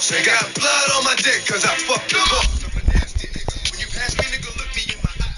They got blood on my dick cause I fucked them up. I'm a nasty nigga. When you pass me, nigga, look me in my eye.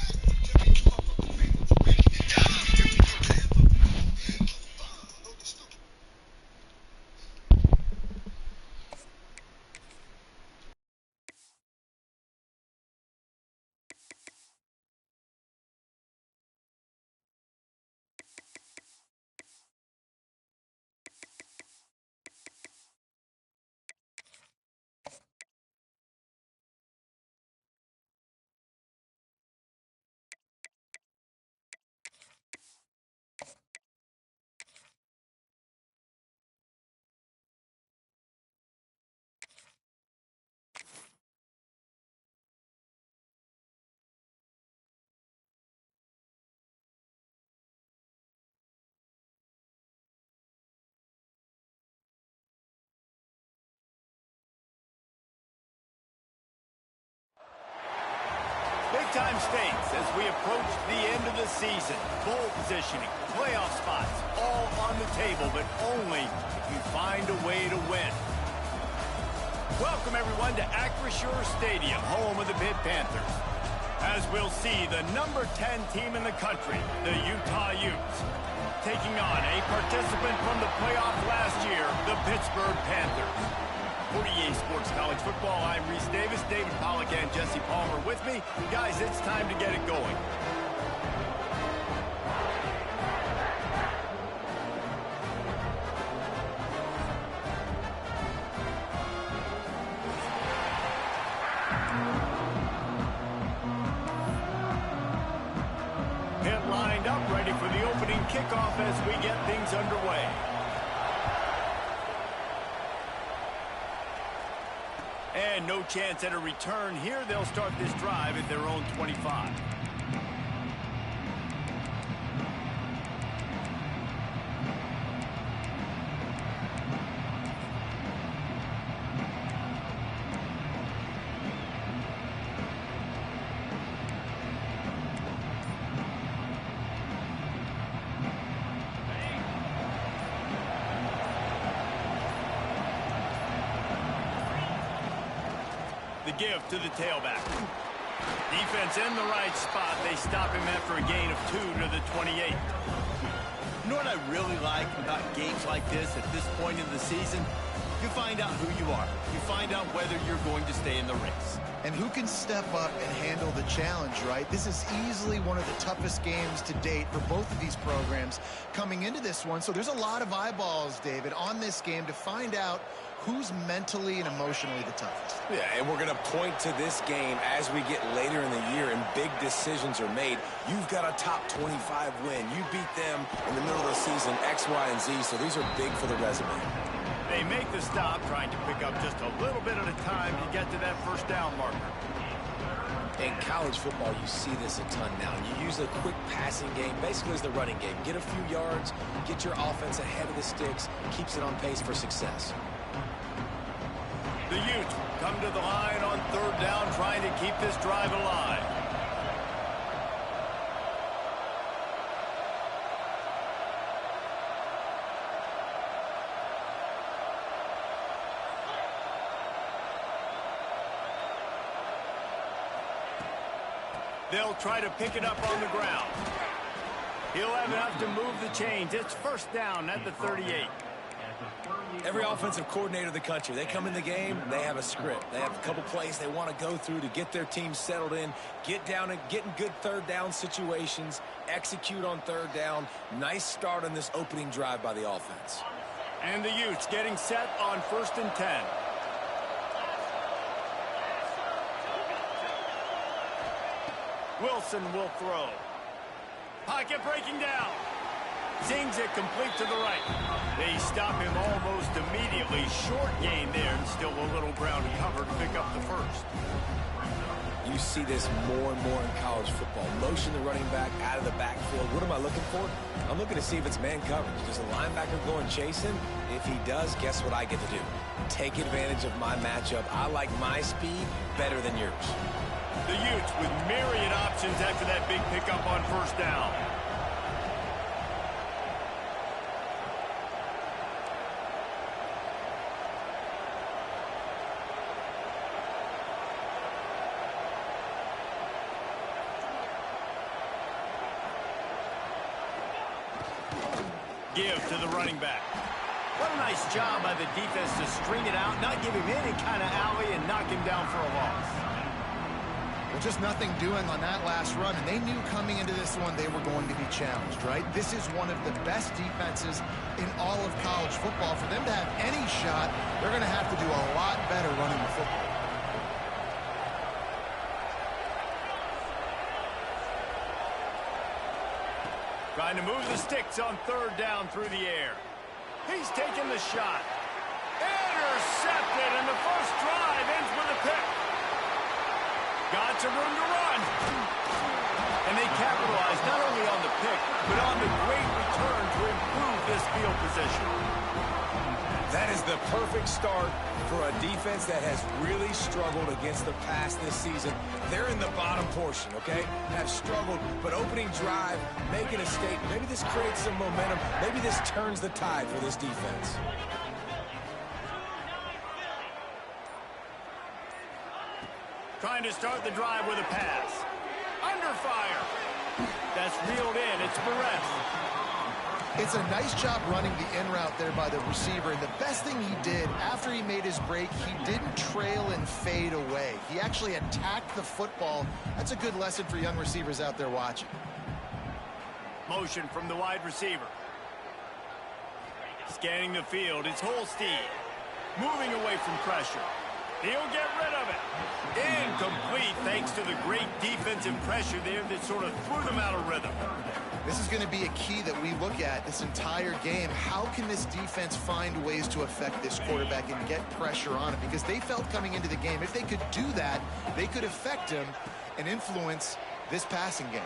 Big-time stakes as we approach the end of the season. Bowl positioning, playoff spots, all on the table, but only if you find a way to win. Welcome, everyone, to Acrisure Stadium, home of the Pitt Panthers. As we'll see, the number 10 team in the country, the Utah Utes, taking on a participant from the playoff last year, the Pittsburgh Panthers. 48 Sports College Football. I'm Reese Davis, David Pollack, and Jesse Palmer with me. Guys, it's time to get it going. Pitt lined up, ready for the opening kickoff as we get things underway. And no chance at a return here. They'll start this drive at their own 25. The give to the tailback. Defense in the right spot. They stop him after a gain of 2 to the 28. You know what I really like about games like this at this point in the season? You find out who you are. You find out whether you're going to stay in the race. And who can step up and handle the challenge, right? This is easily one of the toughest games to date for both of these programs coming into this one. So there's a lot of eyeballs, David, on this game to find out who's mentally and emotionally the toughest. Yeah, and we're going to point to this game as we get later in the year and big decisions are made. You've got a top 25 win. You beat them in the middle of the season, X, Y, and Z, so these are big for the resume. They make the stop, trying to pick up just a little bit at a time to get to that first down marker. In college football, you see this a ton now. You use a quick passing game, basically as the running game. Get a few yards, get your offense ahead of the sticks, keeps it on pace for success. The Utes come to the line on third down, trying to keep this drive alive. They'll try to pick it up on the ground. He'll have enough to move the chains. It's first down at the 38. Every offensive coordinator in the country, they come in the game, they have a script. They have a couple plays they want to go through to get their team settled in, get down and get in good third down situations, execute on third down. Nice start on this opening drive by the offense. And the Utes getting set on 1st and 10. Wilson will throw. Pocket breaking down. Zings it complete to the right. They stop him almost immediately. Short gain there, and still a little ground cover to pick up the first. You see this more and more in college football. Motion the running back out of the backfield. What am I looking for? I'm looking to see if it's man coverage. Does the linebacker go and chase him? If he does, guess what I get to do? Take advantage of my matchup. I like my speed better than yours. The Utes with myriad options after that big pickup on first down. Give to the running back. What a nice job by the defense to string it out, not give him any kind of alley, and knock him down for a loss. Well, just nothing doing on that last run, and they knew coming into this one they were going to be challenged, right? This is one of the best defenses in all of college football. For them to have any shot, they're going to have to do a lot better running the football. Trying to move the sticks on third down through the air. He's taking the shot. Intercepted, and the first drive ends with a pick. Got some room to run. And they capitalize not only on the pick, but on the great return to improve this field position. That is the perfect start for a defense that has really struggled against the pass this season. They're in the bottom portion, okay? Have struggled, but opening drive, making a statement. Maybe this creates some momentum. Maybe this turns the tide for this defense. Trying to start the drive with a pass. Under fire. That's reeled in. It's Perez. It's a nice job running the in route there by the receiver, and the best thing he did after he made his break, he didn't trail and fade away. He actually attacked the football. That's a good lesson for young receivers out there watching. Motion from the wide receiver. Scanning the field, it's Holstein. Moving away from pressure. He'll get rid of it. Incomplete thanks to the great defensive pressure there that sort of threw them out of rhythm. This is going to be a key that we look at this entire game. How can this defense find ways to affect this quarterback and get pressure on him? Because they felt coming into the game, if they could do that, they could affect him and influence this passing game.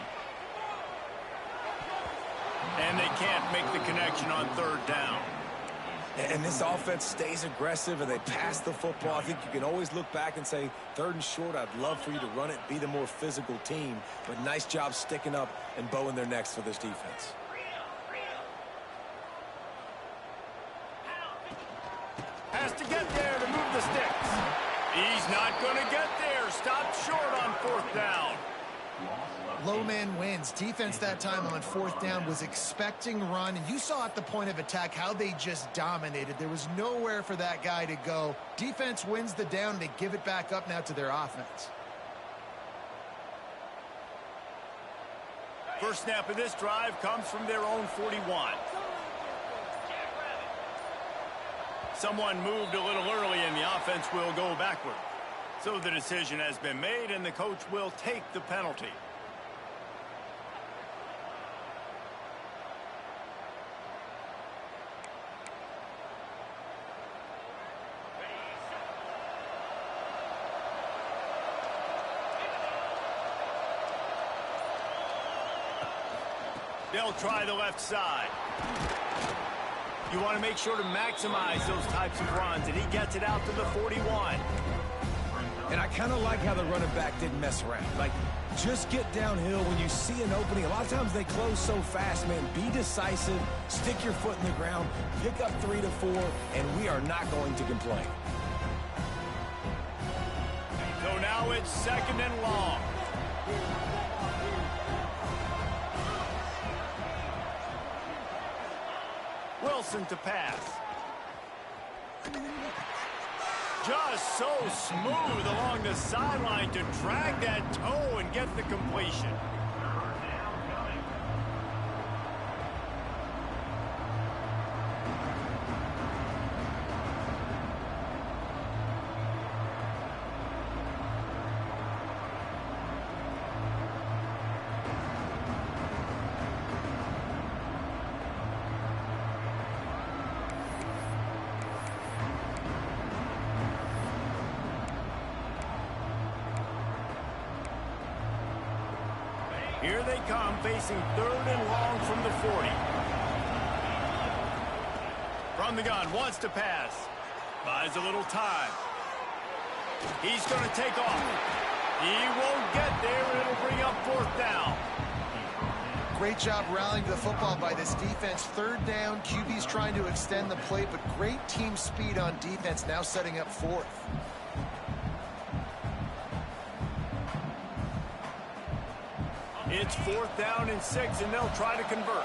And they can't make the connection on third down. And this offense stays aggressive and they pass the football. I think you can always look back and say, third and short, I'd love for you to run it, be the more physical team. But nice job sticking up and bowing their necks for this defense. Has to get there to move the sticks. He's not going to get there. Stopped short on fourth down. Low man wins. Defense that time on fourth down was expecting run, and you saw at the point of attack how they just dominated. There was nowhere for that guy to go. Defense wins the down. They give it back up now to their offense. First snap of this drive comes from their own 41. Someone moved a little early, and the offense will go backward. So the decision has been made, and the coach will take the penalty. They'll try the left side. You want to make sure to maximize those types of runs, and he gets it out to the 41. And I kind of like how the running back didn't mess around. Like, just get downhill when you see an opening. A lot of times they close so fast, man. Be decisive, stick your foot in the ground, pick up 3 to 4, and we are not going to complain. So now it's second and long. Wilson to pass. Just so smooth along the sideline to drag that toe and get the completion. Here they come, facing third and long from the 40. From the gun, wants to pass. Buys a little time. He's going to take off. He won't get there, and it'll bring up fourth down. Great job rallying to the football by this defense. Third down, QB's trying to extend the play, but great team speed on defense, now setting up fourth. It's fourth down and 6, and they'll try to convert.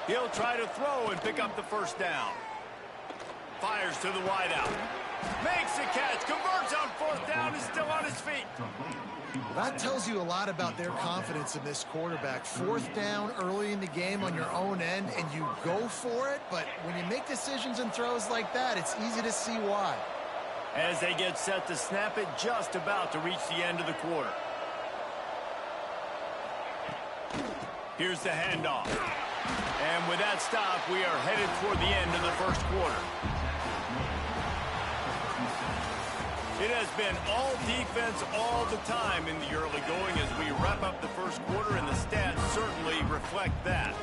He'll try to throw and pick up the first down. Fires to the wideout. Makes the catch, converts on fourth down, is still on his feet. That tells you a lot about their confidence in this quarterback. Fourth down early in the game on your own end, and you go for it, but when you make decisions and throws like that, it's easy to see why. As they get set to snap it, just about to reach the end of the quarter. Here's the handoff. And with that stop, we are headed toward the end of the first quarter. It has been all defense all the time in the early going as we wrap up the first quarter, and the stats certainly reflect that.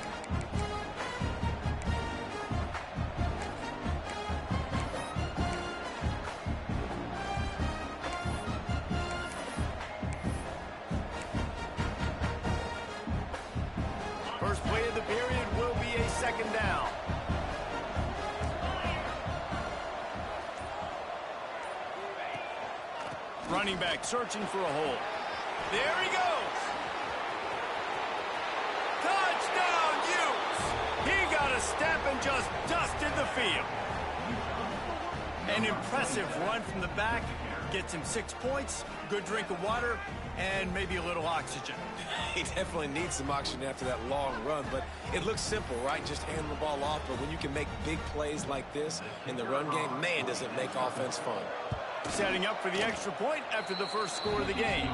First play of the period will be a second down. Running back searching for a hole. There he goes. Touchdown, Utes. He got a step and just dusted the field. An impressive run from the back. Gets him 6 points, good drink of water, and maybe a little oxygen. He definitely needs some oxygen after that long run, but it looks simple, right? Just hand the ball off, but when you can make big plays like this in the run game, man, does it make offense fun. Setting up for the extra point after the first score of the game.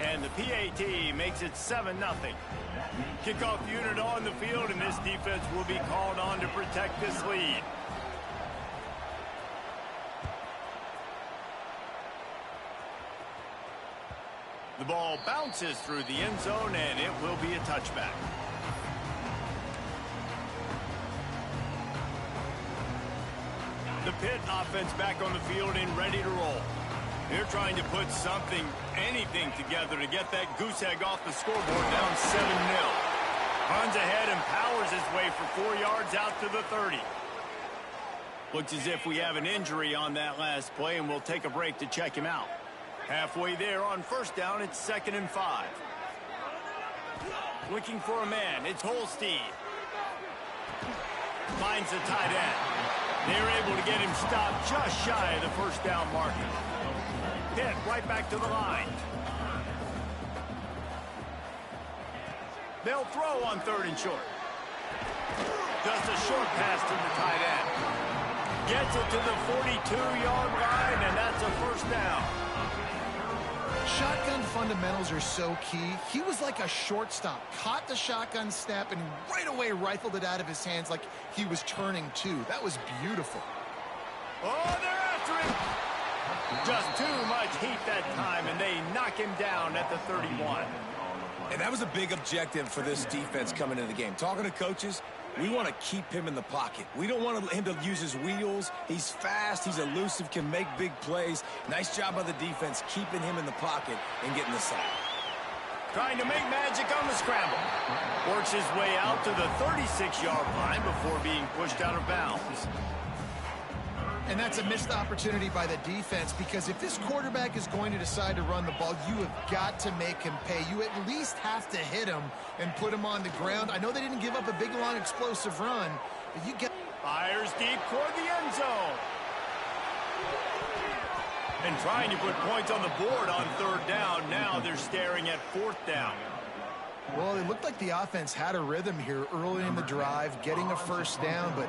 And the PAT makes it 7-0. Kickoff unit on the field, and this defense will be called on to protect this lead. The ball bounces through the end zone, and it will be a touchback. The Pitt offense back on the field and ready to roll. They're trying to put something, anything together to get that goose egg off the scoreboard, down 7-0. Runs ahead and powers his way for 4 yards out to the 30. Looks as if we have an injury on that last play, and we'll take a break to check him out. Halfway there on first down, it's 2nd and 5. Looking for a man, it's Holstein. Finds the tight end. They're able to get him stopped just shy of the first down marker. Pitt right back to the line. They'll throw on 3rd and short. Just a short pass to the tight end. Gets it to the 42-yard line, and that's a first down. Shotgun fundamentals are so key. He was like a shortstop, caught the shotgun snap, and right away rifled it out of his hands like he was turning two. That was beautiful. Oh, they're after him. Just too much heat that time, and they knock him down at the 31. And that was a big objective for this defense coming into the game. Talking to coaches, we want to keep him in the pocket. We don't want him to use his wheels. He's fast, he's elusive, can make big plays. Nice job by the defense keeping him in the pocket and getting the sack. Trying to make magic on the scramble. Works his way out to the 36-yard line before being pushed out of bounds. And that's a missed opportunity by the defense, because if this quarterback is going to decide to run the ball, you have got to make him pay. You at least have to hit him and put him on the ground. I know they didn't give up a big, long, explosive run, but you get... Fires deep toward the end zone. And trying to put points on the board on 3rd down. Now they're staring at 4th down. Well, it looked like the offense had a rhythm here early in the drive, getting a first down, but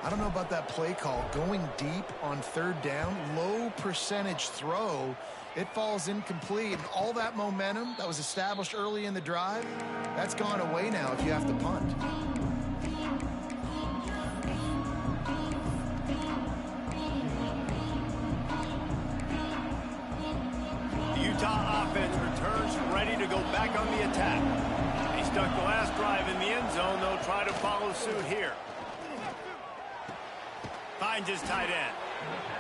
I don't know about that play call. Going deep on 3rd down, low percentage throw, it falls incomplete. And all that momentum that was established early in the drive, that's gone away now if you have to punt. The Utah offense returns ready to go back on the attack. They stuck the last drive in the end zone. They'll try to follow suit here. Finds his tight end.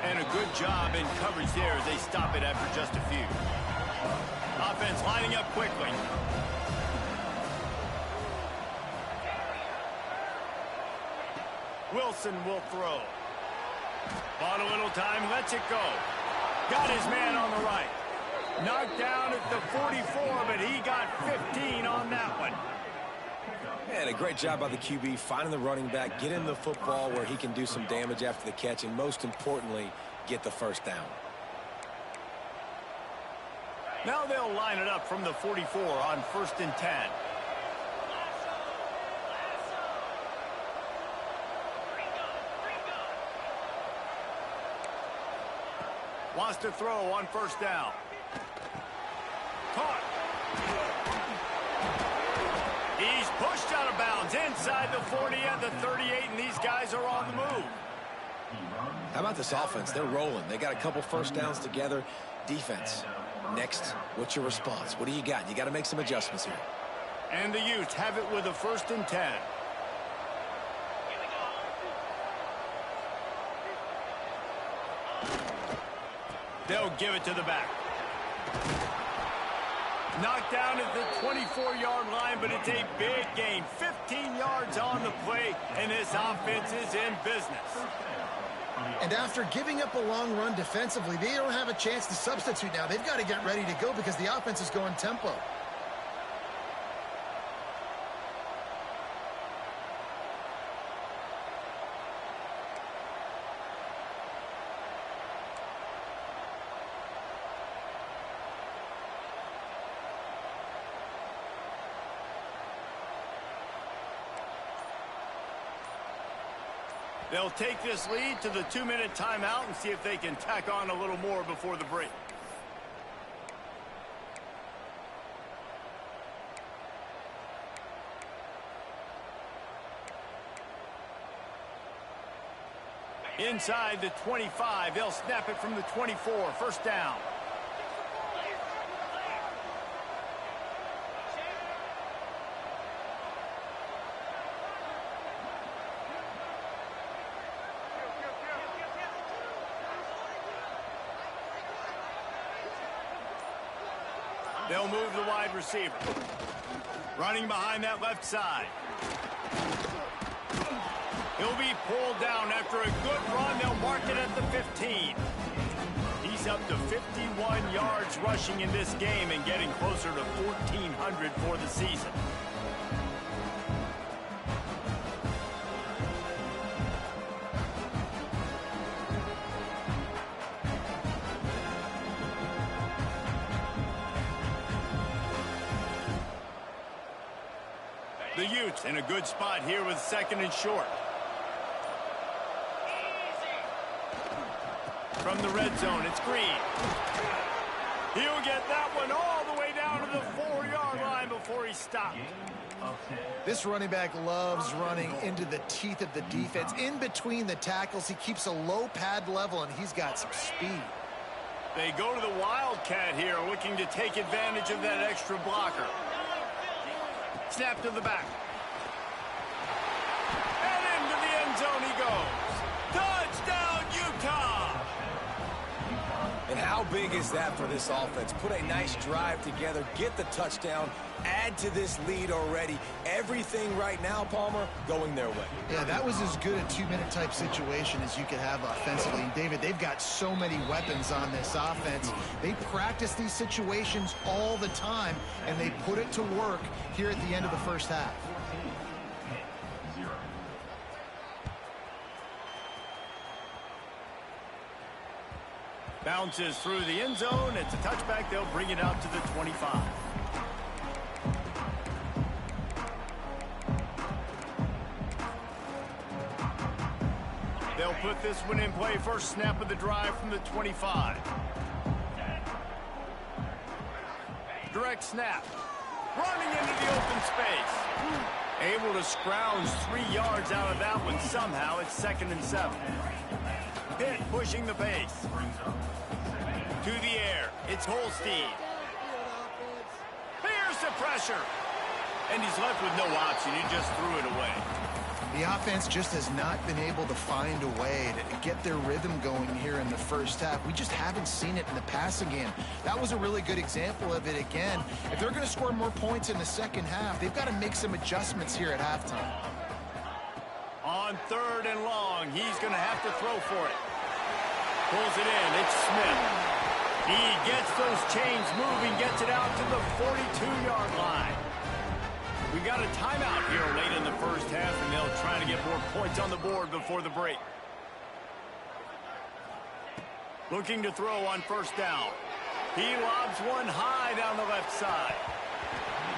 And a good job in coverage there as they stop it after just a few. Offense lining up quickly. Wilson will throw. Bought a little time, lets it go. Got his man on the right. Knocked down at the 44, but he got 15 on that one. Yeah, And a great job by the QB finding the running back, getting the football where he can do some damage after the catch, and most importantly, get the first down. Now they'll line it up from the 44 on 1st and 10. Wants to throw on 1st down. Caught. He's pushed out of bounds inside the 40 and the 38, and these guys are on the move. How about this offense? They're rolling. They got a couple first downs together. Defense. Next, what's your response? What do you got? You got to make some adjustments here. And the Utes have it with a 1st and 10. They'll give it to the back. Knocked down at the 24-yard line, but it's a big gain. 15 yards on the play, and this offense is in business. And after giving up a long run defensively, they don't have a chance to substitute now. They've got to get ready to go because the offense is going tempo. They'll take this lead to the 2-minute timeout and see if they can tack on a little more before the break. Inside the 25, they'll snap it from the 24, 1st down. They'll move the wide receiver. Running behind that left side. He'll be pulled down after a good run. They'll mark it at the 15. He's up to 51 yards rushing in this game and getting closer to 1,400 for the season. The Utes in a good spot here with 2nd and short. From the red zone, it's Green. He'll get that one all the way down to the 4-yard line before he stopped. This running back loves running into the teeth of the defense. In between the tackles, he keeps a low pad level, and he's got some speed. They go to the Wildcat here, looking to take advantage of that extra blocker. Snap to the back. And into the end zone he goes. Touchdown, Utah! And how big is that for this offense? Put a nice drive together, get the touchdown, add to this lead already. Everything right now, Palmer, going their way. Yeah, that was as good a 2-minute type situation as you could have offensively. And David, they've got so many weapons on this offense. They practice these situations all the time, and they put it to work here at the end of the first half. Bounces through the end zone. It's a touchback. They'll bring it out to the 25. They'll put this one in play. First snap of the drive from the 25. Direct snap. Running into the open space. Able to scrounge 3 yards out of that one somehow. It's 2nd and 7. Pitt pushing the pace. To the air. It's Holstein. Here's the pressure. And he's left with no option. He just threw it away. The offense just has not been able to find a way to get their rhythm going here in the first half. We just haven't seen it in the passing game. That was a really good example of it again. If they're going to score more points in the second half, they've got to make some adjustments here at halftime. On 3rd and long, he's going to have to throw for it. Pulls it in. It's Smith. He gets those chains moving, gets it out to the 42-yard line. We got a timeout here late in the first half, and they'll try to get more points on the board before the break. Looking to throw on first down. He lobs one high down the left side.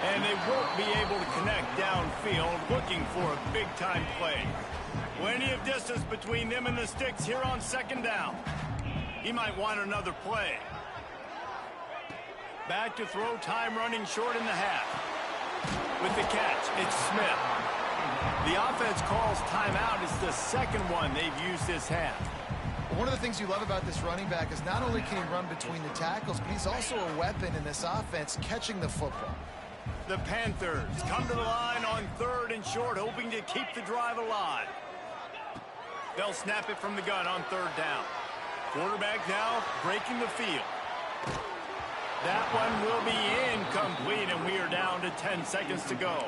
And they won't be able to connect downfield, looking for a big-time play. Plenty of distance between them and the sticks here on second down. He might want another play. Back to throw, time running short in the half. With the catch, it's Smith. The offense calls timeout. It's the second one they've used this half. One of the things you love about this running back is not only can he run between the tackles, but he's also a weapon in this offense, catching the football. The Panthers come to the line on third and short, hoping to keep the drive alive. They'll snap it from the gun on third down. Quarterback now breaking the field. That one will be incomplete, and we are down to 10 seconds to go.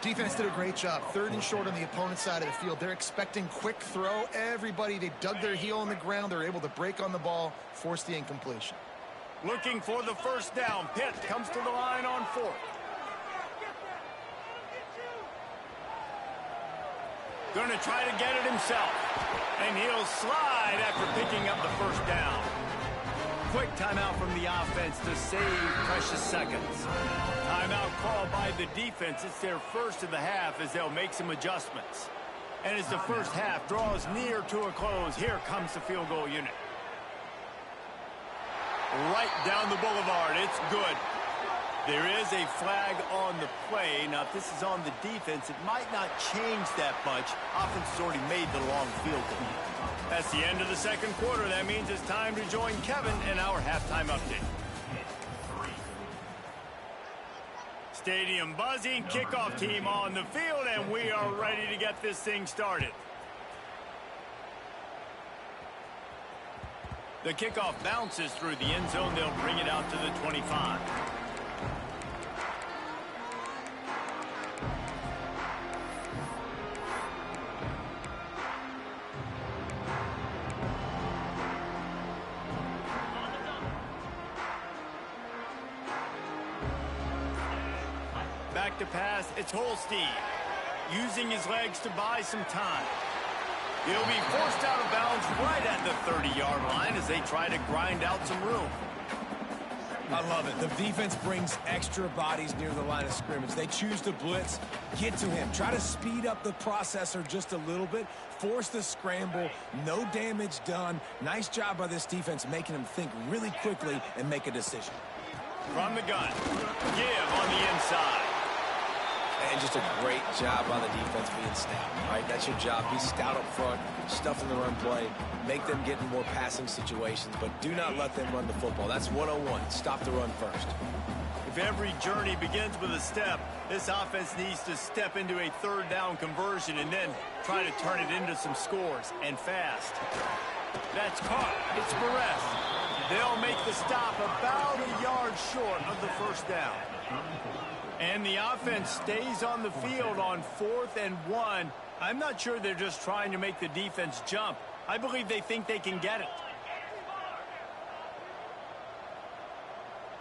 Defense did a great job. Third and short on the opponent's side of the field. They're expecting quick throw. Everybody, they dug their heel on the ground. They're able to break on the ball, force the incompletion. Looking for the first down. Pitt comes to the line on fourth. Going to try to get it himself. And he'll slide after picking up the first down. Quick timeout from the offense to save precious seconds. Timeout called by the defense. It's their first of the half as they'll make some adjustments. And as the first half draws near to a close, here comes the field goal unit. Right down the boulevard. It's good. There is a flag on the play. Now, if this is on the defense, it might not change that much. Offense has already made the long field goal. That's the end of the second quarter. That means it's time to join Kevin in our halftime update. Stadium buzzing, kickoff team on the field, and we are ready to get this thing started. The kickoff bounces through the end zone. They'll bring it out to the 25. Back to pass, it's Holstein, using his legs to buy some time. He'll be forced out of bounds right at the 30-yard line as they try to grind out some room. I love it. The defense brings extra bodies near the line of scrimmage. They choose to blitz, get to him, try to speed up the processor just a little bit, force the scramble, no damage done. Nice job by this defense making him think really quickly and make a decision. From the gun, give on the inside. And just a great job by the defense being stout. All right, that's your job. Be stout up front, stuff in the run play, make them get in more passing situations, but do not let them run the football. That's 101. Stop the run first. If every journey begins with a step, this offense needs to step into a third down conversion and then try to turn it into some scores, and fast. That's caught. It's Perez. They'll make the stop about a yard short of the first down. And the offense stays on the field on 4th and 1. I'm not sure they're just trying to make the defense jump. I believe they think they can get it.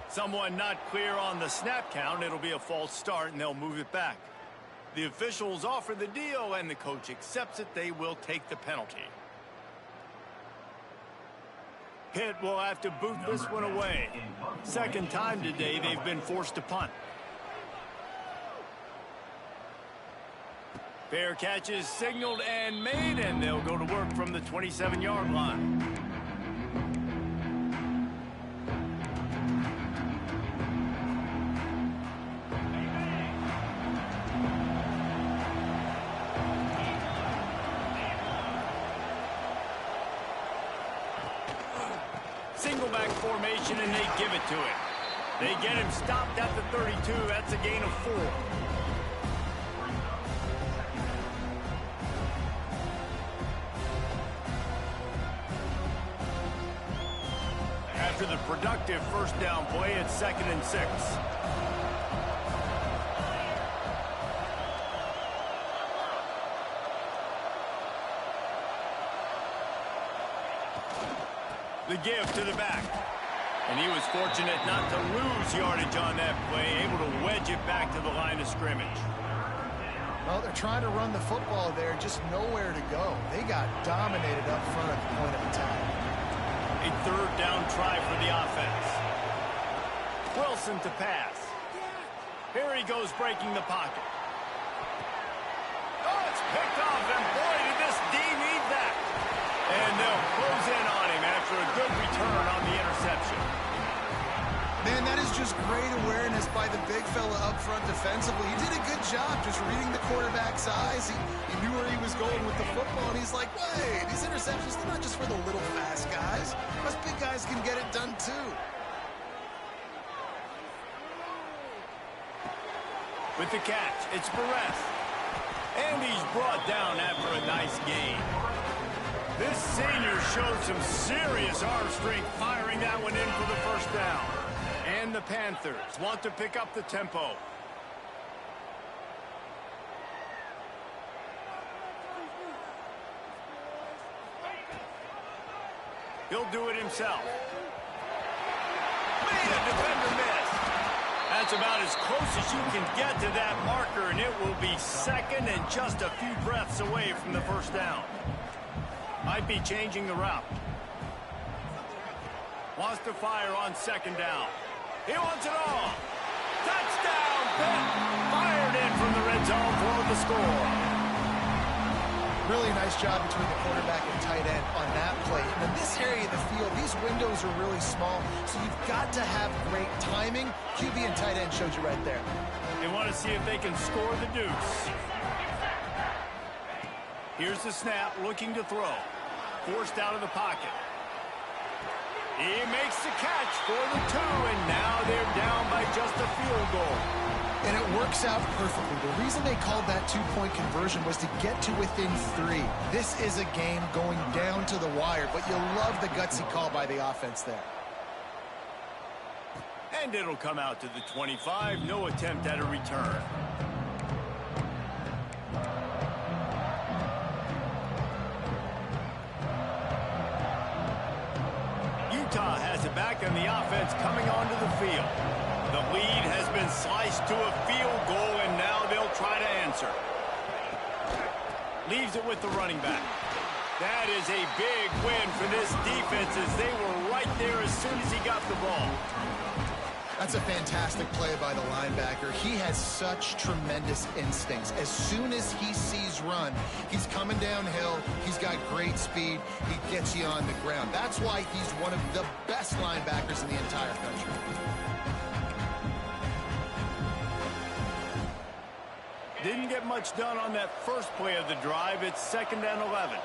Someone not clear on the snap count. It'll be a false start, and they'll move it back. The officials offer the deal, and the coach accepts it. They will take the penalty. Pitt will have to boot this one away. Second time today they've been forced to punt. Fair catch is signaled and made, and they'll go to work from the 27-yard line. Single back formation, and they give it to him. They get him stopped at the 32. That's a gain of 4. After the productive first down play, it's 2nd and 6. The give to the back. And he was fortunate not to lose yardage on that play, able to wedge it back to the line of of scrimmage. Well, they're trying to run the football there, just nowhere to go. They got dominated up front at the point of attack. A third down try for the offense. Wilson to pass. Here he goes breaking the pocket. Oh, it's picked off, and boy, did this D need that. And they'll close in on him after a good return on the interception. Man, that is just great awareness by the big fella up front defensively. He did a good job just reading the quarterback's eyes. He knew where he was going with the football, and he's like, wait, these interceptions, they're not just for the little fast guys. Us big guys can get it done too. With the catch, it's Perez. And he's brought down after a nice gain. This senior showed some serious arm strength firing that one in for the first down. And the Panthers want to pick up the tempo. He'll do it himself. Made a defender miss. That's about as close as you can get to that marker, and it will be second and just a few breaths away from the first down. Might be changing the route. Wants to fire on second down. He wants it all. Touchdown, Pitt. Fired in from the red zone for the score. Really nice job between the quarterback and tight end on that play. And in this area of the field, these windows are really small, so you've got to have great timing. QB and tight end showed you right there. They want to see if they can score the deuce. Here's the snap, looking to throw. Forced out of the pocket. He makes the catch for the 2, and now they're down by just a field goal. And it works out perfectly. The reason they called that two-point conversion was to get to within 3. This is a game going down to the wire, but you'll love the gutsy call by the offense there. And it'll come out to the 25. No attempt at a return. Utah has it back, and the offense coming onto the field. The lead has been sliced to a field goal, and now they'll try to answer. Leaves it with the running back. That is a big win for this defense, as they were right there as soon as he got the ball. That's a fantastic play by the linebacker. He has such tremendous instincts. As soon as he sees run, he's coming downhill. He's got great speed. He gets you on the ground. That's why he's one of the best linebackers in the entire country. Didn't get much done on that first play of the drive. It's 2nd and 11.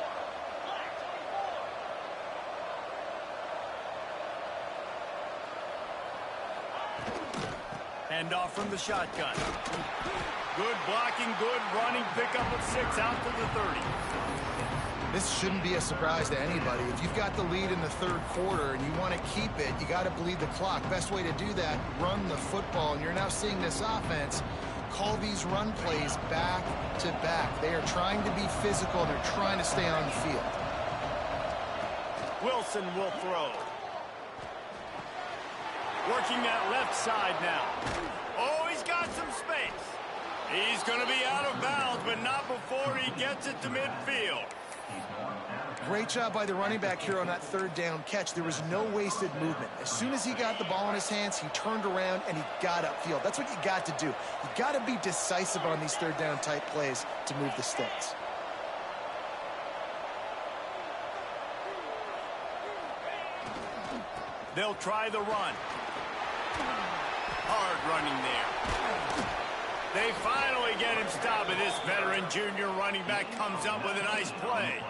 Hand off from the shotgun. Good blocking, good running, pickup of 6 out to the 30. This shouldn't be a surprise to anybody. If you've got the lead in the 3rd quarter and you want to keep it, you got to bleed the clock. Best way to do that, run the football. And you're now seeing this offense call these run plays back to back. They are trying to be physical. They're trying to stay on the field. Wilson will throw. Working that left side now. Oh, he's got some space. He's going to be out of bounds, but not before he gets it to midfield. Great job by the running back here on that 3rd down catch. There was no wasted movement. As soon as he got the ball in his hands, he turned around and he got upfield. That's what you got to do. You got to be decisive on these 3rd down type plays to move the sticks. They'll try the run. Hard running there. They finally get him stopped, and this veteran junior running back comes up with a nice play.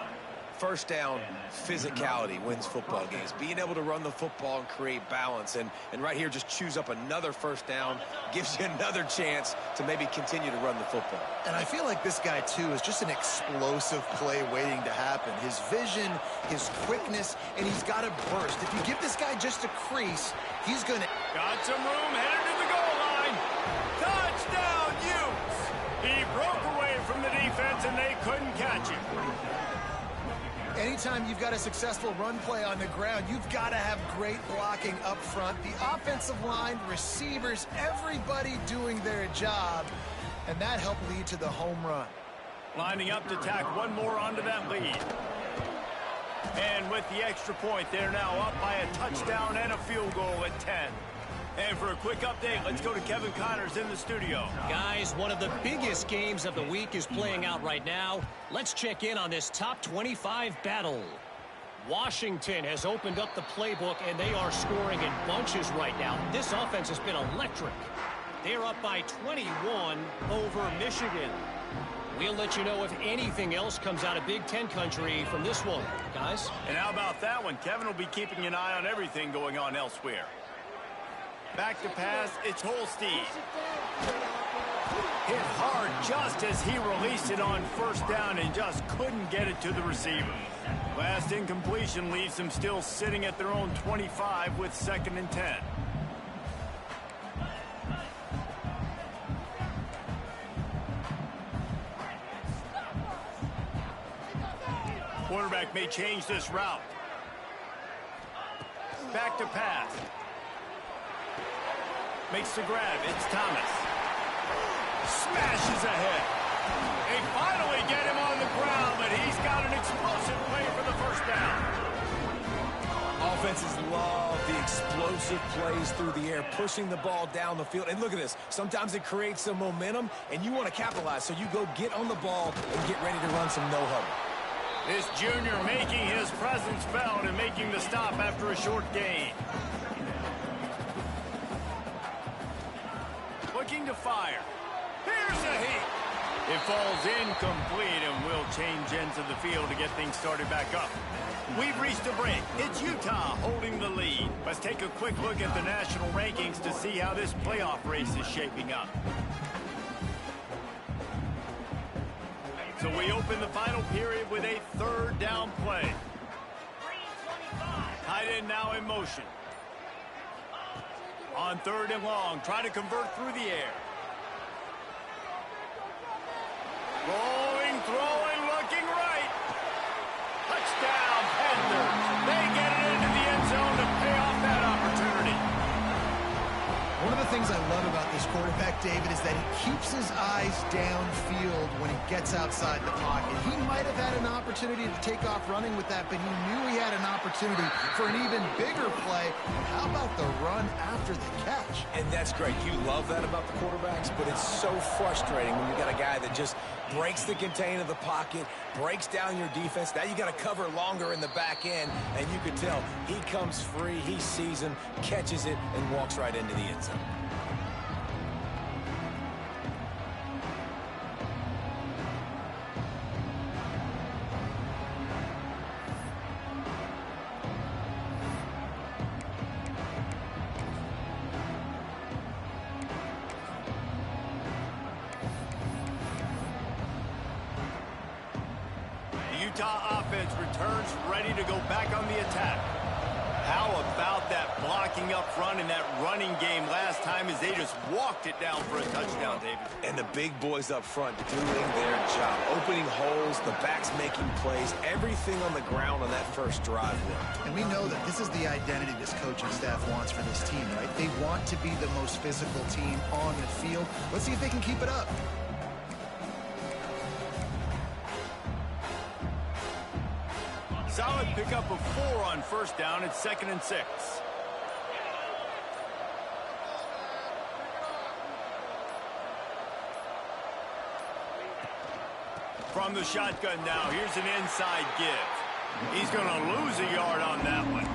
First down, physicality wins football games. Being able to run the football and create balance. And right here, just choose up another first down. Gives you another chance to maybe continue to run the football. And I feel like this guy, too, is just an explosive play waiting to happen. His vision, his quickness, and he's got a burst. If you give this guy just a crease, he's going to... Got some room, headed to the goal line. Touchdown, Utes! He broke away from the defense, and they couldn't catch him. Anytime you've got a successful run play on the ground, you've got to have great blocking up front. The offensive line, receivers, everybody doing their job. And that helped lead to the home run. Lining up to tack one more onto that lead. And with the extra point, they're now up by a touchdown and a field goal at 10. And for a quick update, let's go to Kevin Connors in the studio. Guys, one of the biggest games of the week is playing out right now. Let's check in on this top 25 battle. Washington has opened up the playbook, and they are scoring in bunches right now. This offense has been electric. They're up by 21 over Michigan. We'll let you know if anything else comes out of Big Ten country from this one, guys. And how about that one? Kevin will be keeping an eye on everything going on elsewhere. Back to pass, it's Holstein. Hit hard just as he released it on first down and just couldn't get it to the receiver. Last incompletion leaves them still sitting at their own 25 with 2nd and 10. Quarterback may change this route. Back to pass. Makes the grab. It's Thomas. Smashes ahead. They finally get him on the ground, but he's got an explosive play for the first down. Offenses love the explosive plays through the air, pushing the ball down the field. And look at this. Sometimes it creates some momentum, and you want to capitalize. So you go get on the ball and get ready to run some no-huddle. This junior making his presence felt and making the stop after a short gain. Looking to fire. Here's a heat. It falls incomplete and will change ends of the field to get things started back up. We've reached a break. It's Utah holding the lead. Let's take a quick look at the national rankings to see how this playoff race is shaping up. So we open the final period with a 3rd down play. Tight end now in motion. On 3rd and long, try to convert through the air. Rolling, throwing, looking right. Touchdown, Panthers. They get it into the end zone to pay off that opportunity. One of the things I love about this quarterback, David, is that he keeps his eyes downfield when he gets outside the pocket. He might have had an opportunity to take off running with that, but he knew he had an opportunity for an even bigger play. And how about the run after the catch? And that's great. You love that about the quarterbacks, but it's so frustrating when you got a guy that just breaks the contain of the pocket, breaks down your defense. Now you got to cover longer in the back end, and you can tell he comes free, he sees him, catches it, and walks right into the end zone. Utah offense returns ready to go back on the attack. How about that blocking up front in that running game last time as they just walked it down for a touchdown, David? And the big boys up front doing their job. Opening holes, the backs making plays, everything on the ground on that first drive worked. And we know that this is the identity this coaching staff wants for this team, right? They want to be the most physical team on the field. Let's see if they can keep it up. Solid pickup of 4 on first down. It's 2nd and 6. From the shotgun now, here's an inside give. He's going to lose a yard on that one.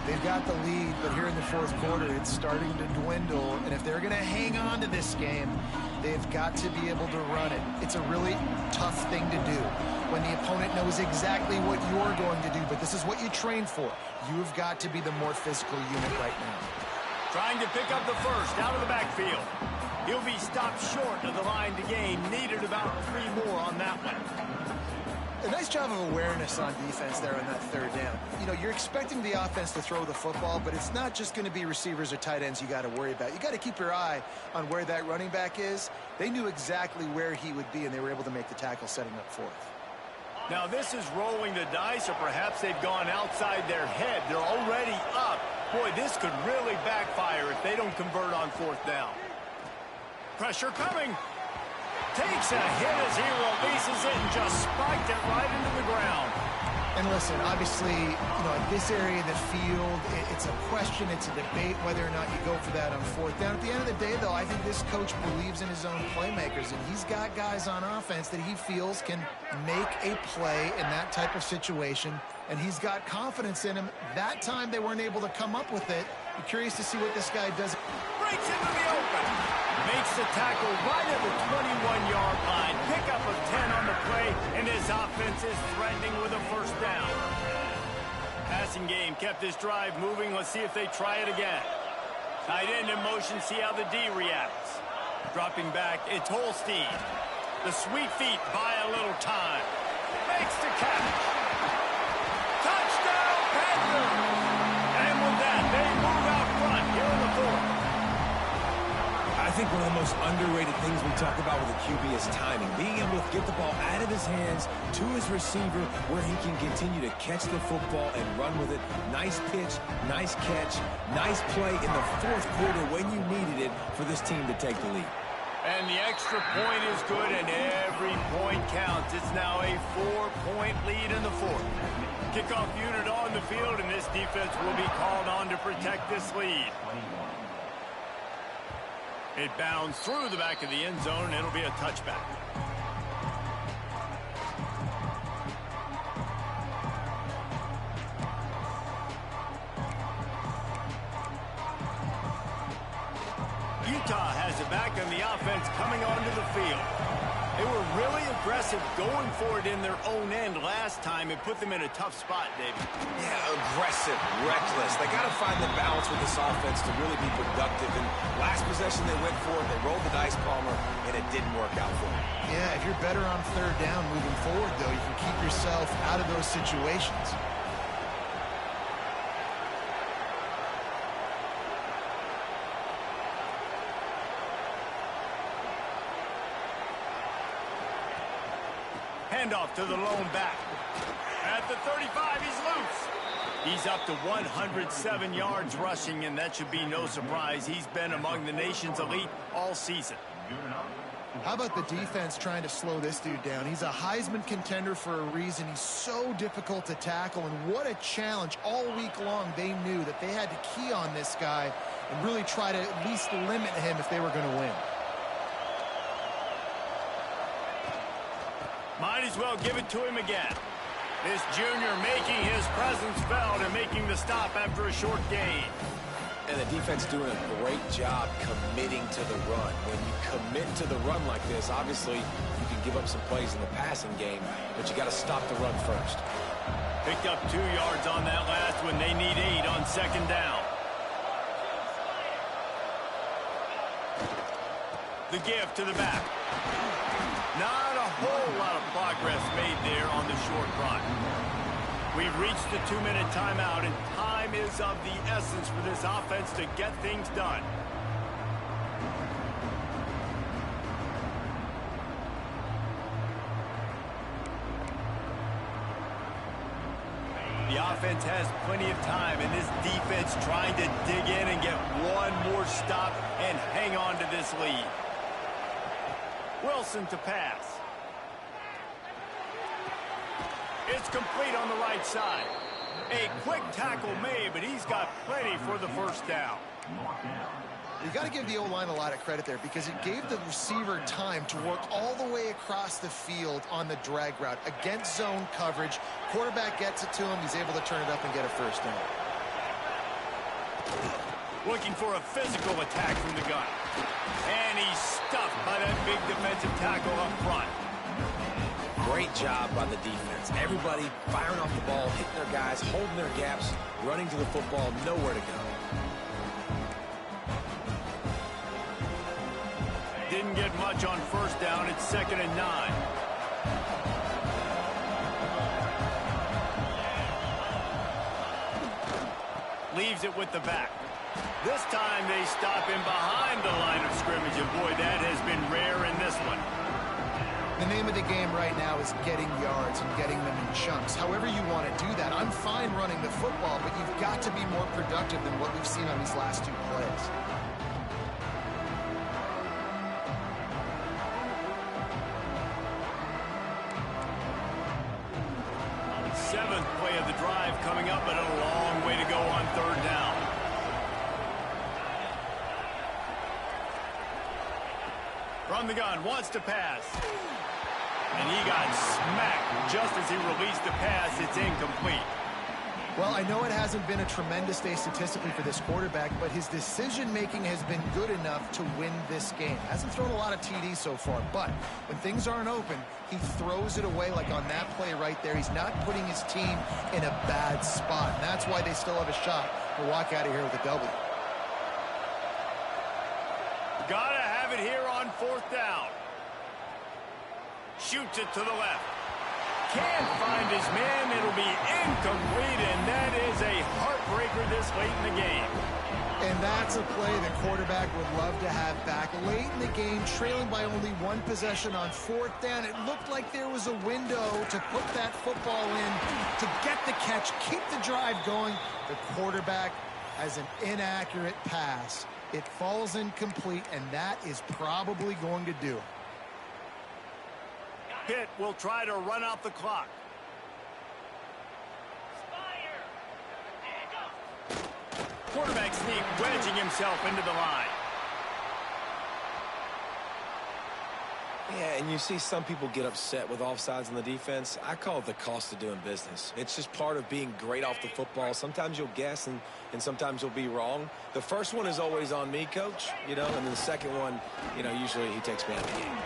They've got the lead, but here in the 4th quarter, it's starting to dwindle. And if they're going to hang on to this game, they've got to be able to run it. It's a really tough thing to do when the opponent knows exactly what you're going to do, but this is what you train for. You've got to be the more physical unit right now. Trying to pick up the first out of the backfield. He'll be stopped short of the line to gain. Needed about 3 more on that one. A nice job of awareness on defense there on that 3rd down. You know, you're expecting the offense to throw the football, but it's not just going to be receivers or tight ends you got to worry about. You got to keep your eye on where that running back is. They knew exactly where he would be, and they were able to make the tackle setting up 4th. Now this is rolling the dice, or perhaps they've gone outside their head. They're already up. Boy, this could really backfire if they don't convert on 4th down. Pressure coming. Takes a hit as he releases it and just spiked it right into the ground. And listen, obviously, at this area of the field, it's a question, it's a debate whether or not you go for that on fourth down. At the end of the day, though, I think this coach believes in his own playmakers, and he's got guys on offense that he feels can make a play in that type of situation, and he's got confidence in him. That time they weren't able to come up with it. I'm curious to see what this guy does. Breaks into the open. Makes the tackle right at the 21-yard line. Pickup of 10 on the play, and his offense is threatening with a first down. Passing game kept this drive moving. Let's see if they try it again. Tight end in motion, see how the D reacts. Dropping back, it's Holstein. The sweet feet buy a little time. Makes the catch. Touchdown, Panthers! And with that, they move out front here in the fourth. I think one of the most underrated things we talk about with a QB is timing. Being able to get the ball out of his hands to his receiver where he can continue to catch the football and run with it. Nice pitch, nice catch, nice play in the fourth quarter when you needed it for this team to take the lead. And the extra point is good, and every point counts. It's now a 4-point lead in the fourth. Kickoff unit on the field, and this defense will be called on to protect this lead. It bounds through the back of the end zone, and it'll be a touchback. Utah has it back, and the offense coming onto the field. They were really aggressive going for it in their own end last time and put them in a tough spot, David. Yeah, aggressive, reckless. They got to find the balance with this offense to really be productive. And last possession they went for it, they rolled the dice, Palmer, and it didn't work out for them. Yeah, if you're better on third down moving forward, though, you can keep yourself out of those situations. Handoff to the lone back. At the 35, he's loose. He's up to 107 yards rushing, and that should be no surprise. He's been among the nation's elite all season. How about the defense trying to slow this dude down? He's a Heisman contender for a reason. He's so difficult to tackle, and what a challenge. All week long, they knew that they had to key on this guy and really try to at least limit him if they were going to win. Might as well give it to him again. This junior making his presence felt and making the stop after a short gain. And the defense doing a great job committing to the run. When you commit to the run like this, obviously you can give up some plays in the passing game, but you got to stop the run first. Picked up 2 yards on that last one. They need 8 on second down. The give to the back. Not a whole lot of progress made there on the short run. We've reached the 2-minute timeout, and time is of the essence for this offense to get things done. The offense has plenty of time, and this defense trying to dig in and get one more stop and hang on to this lead. Wilson to pass. It's complete on the right side. A quick tackle made, but he's got plenty for the first down. You got to give the O-line a lot of credit there because it gave the receiver time to work all the way across the field on the drag route against zone coverage. Quarterback gets it to him. He's able to turn it up and get a first down. Looking for a physical attack from the gun. And he's stuffed by that big defensive tackle up front. Great job by the defense. Everybody firing off the ball, hitting their guys, holding their gaps, running to the football, nowhere to go. Didn't get much on first down. It's 2nd and 9. Leaves it with the back. This time they stop him behind the line of scrimmage, and boy, that has been rare in this one. The name of the game right now is getting yards and getting them in chunks. However you want to do that. I'm fine running the football, but you've got to be more productive than what we've seen on these last 2 plays. drive coming up, but a long way to go on third down. From the gun, wants to pass. And he got smacked just as he released the pass. It's incomplete. Well, I know it hasn't been a tremendous day statistically for this quarterback, but his decision-making has been good enough to win this game. Hasn't thrown a lot of TDs so far, but when things aren't open, he throws it away like on that play right there. He's not putting his team in a bad spot, and that's why they still have a shot to walk out of here with a W. Gotta have it here on fourth down. Shoots it to the left. Can't find his man. It'll be incomplete, and that is a heartbreaker this late in the game. And that's a play the quarterback would love to have back. Late in the game, trailing by only one possession on fourth down, it looked like there was a window to put that football in, to get the catch, keep the drive going. The quarterback has an inaccurate pass. It falls incomplete, and that is probably going to do it. Pitt will try to run out the clock. Quarterback sneak, wedging himself into the line. Yeah, and you see some people get upset with offsides on the defense. I call it the cost of doing business. It's just part of being great off the football. Sometimes you'll guess and sometimes you'll be wrong. The first one is always on me, Coach, and then the second one, usually he takes me out of the game.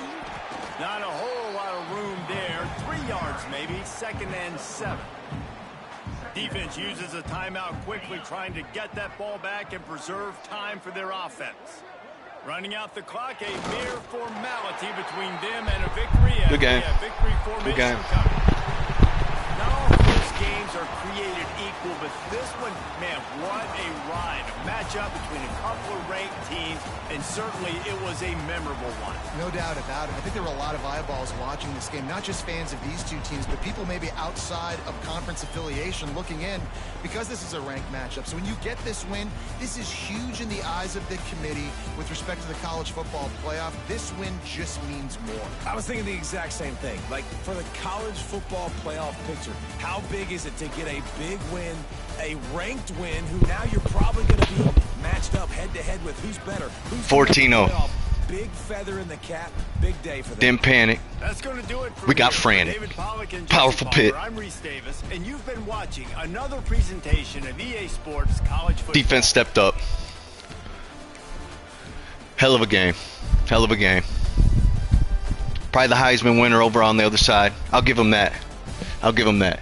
Not a whole lot of room there. 3 yards maybe, 2nd and 7. Defense uses a timeout quickly, trying to get that ball back and preserve time for their offense. Running out the clock, a mere formality between them and a victory. Good game. Victory formation. Good game. Not all close games are created equal, but this one, man, what a ride. A matchup between a couple of ranked teams, and certainly it was a memorable one. No doubt about it. I think there were a lot of eyeballs watching this game, not just fans of these two teams, but people maybe outside of conference affiliation looking in, because this is a ranked matchup. So when you get this win, this is huge in the eyes of the committee with respect to the college football playoff. This win just means more. I was thinking the exact same thing. Like, for the college football playoff picture, how big is it to get a big win, a ranked win, who now you're probably going to be matched up head-to-head with who's better? Who's 14-0. Big feather in the cap. Big day for them. Didn't panic. That's going to do it for We got me. frantic. David Pollack and Powerful Jesse Pitt. Palmer. I'm Reese Davis, and you've been watching another presentation of EA Sports College Football. Defense stepped up. Hell of a game. Hell of a game. Probably the Heisman winner over on the other side. I'll give him that. I'll give him that.